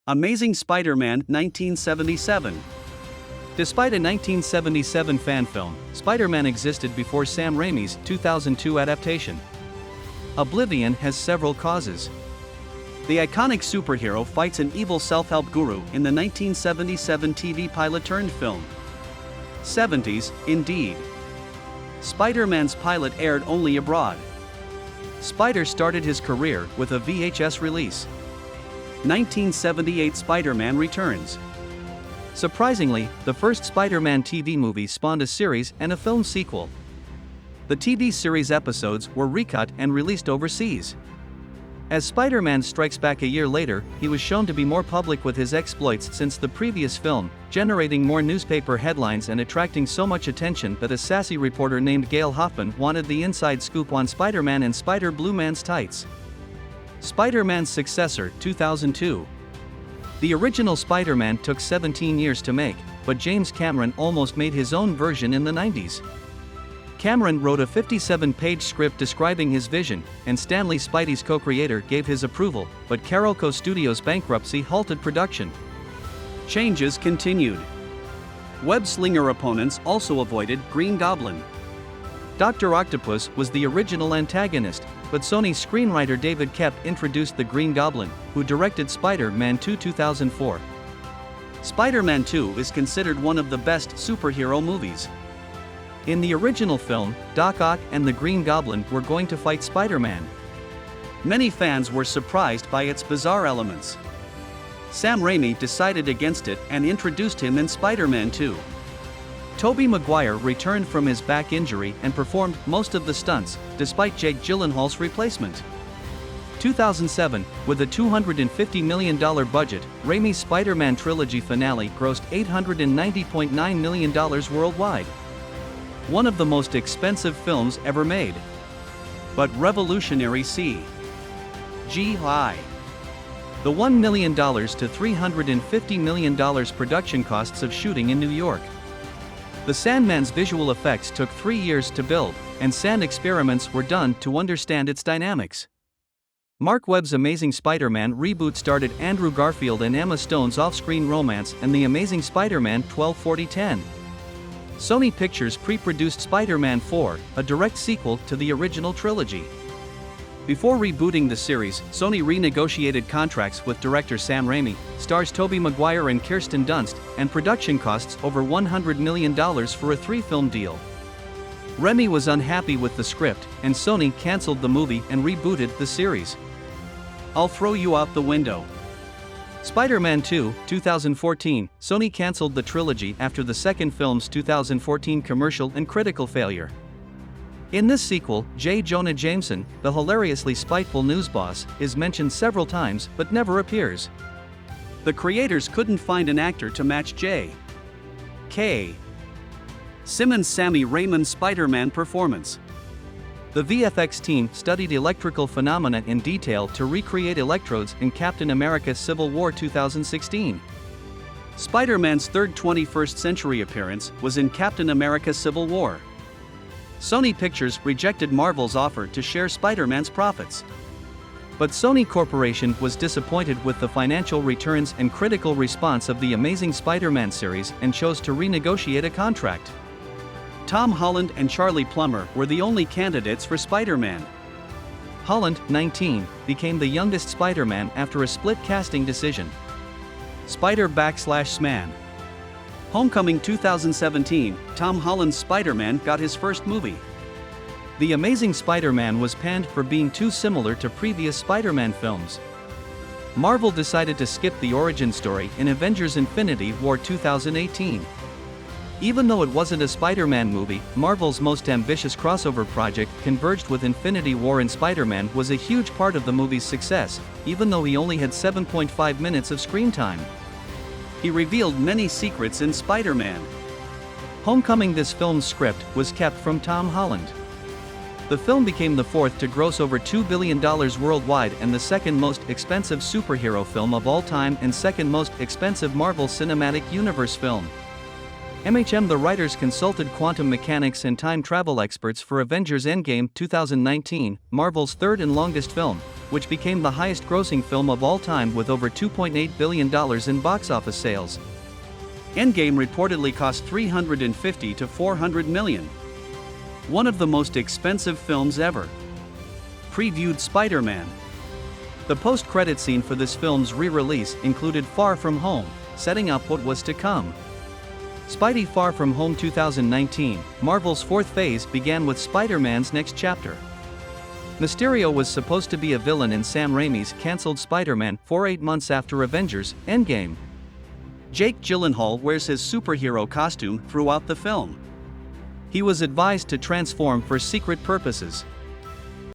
Amazing Spider-Man 1977. Despite a 1977 fan film, Spider-Man existed before Sam Raimi's 2002 adaptation. Oblivion has several causes. The iconic superhero fights an evil self-help guru in the 1977 TV pilot-turned-film. 70s, indeed. Spider-Man's pilot aired only abroad. Spider started his career with a VHS release. 1978 Spider-Man Returns. Surprisingly, the first Spider-Man TV movie spawned a series and a film sequel. The TV series episodes were recut and released overseas. As Spider-Man Strikes Back a year later, he was shown to be more public with his exploits since the previous film, generating more newspaper headlines and attracting so much attention that a sassy reporter named Gail Hoffman wanted the inside scoop on Spider-Man and Spider-Blue Man's tights. Spider-Man's successor, 2002. The original Spider-Man took 17 years to make, but James Cameron almost made his own version in the 90s. Cameron wrote a 57-page script describing his vision, and Stanley Spidey's co-creator gave his approval, but Carolco Studios' bankruptcy halted production. Changes continued. Web-slinger opponents also avoided Green Goblin. Dr. Octopus was the original antagonist, but Sony screenwriter David Koepp introduced the Green Goblin, who directed Spider-Man 2 2004. Spider-Man 2 is considered one of the best superhero movies. In the original film, Doc Ock and the Green Goblin were going to fight Spider-Man. Many fans were surprised by its bizarre elements. Sam Raimi decided against it and introduced him in Spider-Man 2. Tobey Maguire returned from his back injury and performed most of the stunts, despite Jake Gyllenhaal's replacement. 2007, with a $250 million budget, Raimi's Spider-Man trilogy finale grossed $890.9 million worldwide. One of the most expensive films ever made. But revolutionary CGI. The $1 million to $350 million production costs of shooting in New York. The Sandman's visual effects took 3 years to build, and sand experiments were done to understand its dynamics. Mark Webb's Amazing Spider-Man reboot started Andrew Garfield and Emma Stone's off-screen romance and The Amazing Spider-Man 12-40-10. Sony Pictures pre-produced Spider-Man 4, a direct sequel to the original trilogy. Before rebooting the series, Sony renegotiated contracts with director Sam Raimi, stars Tobey Maguire and Kirsten Dunst, and production costs over $100 million for a 3-film deal. Raimi was unhappy with the script, and Sony canceled the movie and rebooted the series. I'll throw you out the window. Spider-Man 2, 2014, Sony canceled the trilogy after the second film's 2014 commercial and critical failure. In this sequel, J. Jonah Jameson, the hilariously spiteful news boss, is mentioned several times but never appears. The creators couldn't find an actor to match J.K. Simmons' Sammy Raimi's Spider-Man performance. The VFX team studied electrical phenomena in detail to recreate electrodes in Captain America Civil War 2016. Spider-Man's third 21st century appearance was in Captain America Civil War. Sony Pictures rejected Marvel's offer to share Spider-Man's profits. But Sony Corporation was disappointed with the financial returns and critical response of the Amazing Spider-Man series and chose to renegotiate a contract. Tom Holland and Charlie Plummer were the only candidates for Spider-Man. Holland, 19, became the youngest Spider-Man after a split casting decision. Spider-Man. Homecoming 2017, Tom Holland's Spider-Man got his first movie. The Amazing Spider-Man was panned for being too similar to previous Spider-Man films. Marvel decided to skip the origin story in Avengers Infinity War 2018. Even though it wasn't a Spider-Man movie, Marvel's most ambitious crossover project converged with Infinity War, and Spider-Man was a huge part of the movie's success, even though he only had 7.5 minutes of screen time. He revealed many secrets in Spider-Man Homecoming. This film's script was kept from Tom Holland. The film became the fourth to gross over $2 billion worldwide and the second most expensive superhero film of all time and second most expensive Marvel Cinematic Universe film. The writers consulted quantum mechanics and time travel experts for Avengers Endgame 2019, Marvel's third and longest film, which became the highest-grossing film of all time with over $2.8 billion in box office sales. Endgame reportedly cost $350 to $400 million. One of the most expensive films ever. Previewed Spider-Man. The post-credit scene for this film's re-release included Far From Home, setting up what was to come. Spidey Far From Home 2019, Marvel's fourth phase, began with Spider-Man's next chapter. Mysterio was supposed to be a villain in Sam Raimi's cancelled Spider-Man 8 months after Avengers: Endgame. Jake Gyllenhaal wears his superhero costume throughout the film. He was advised to transform for secret purposes.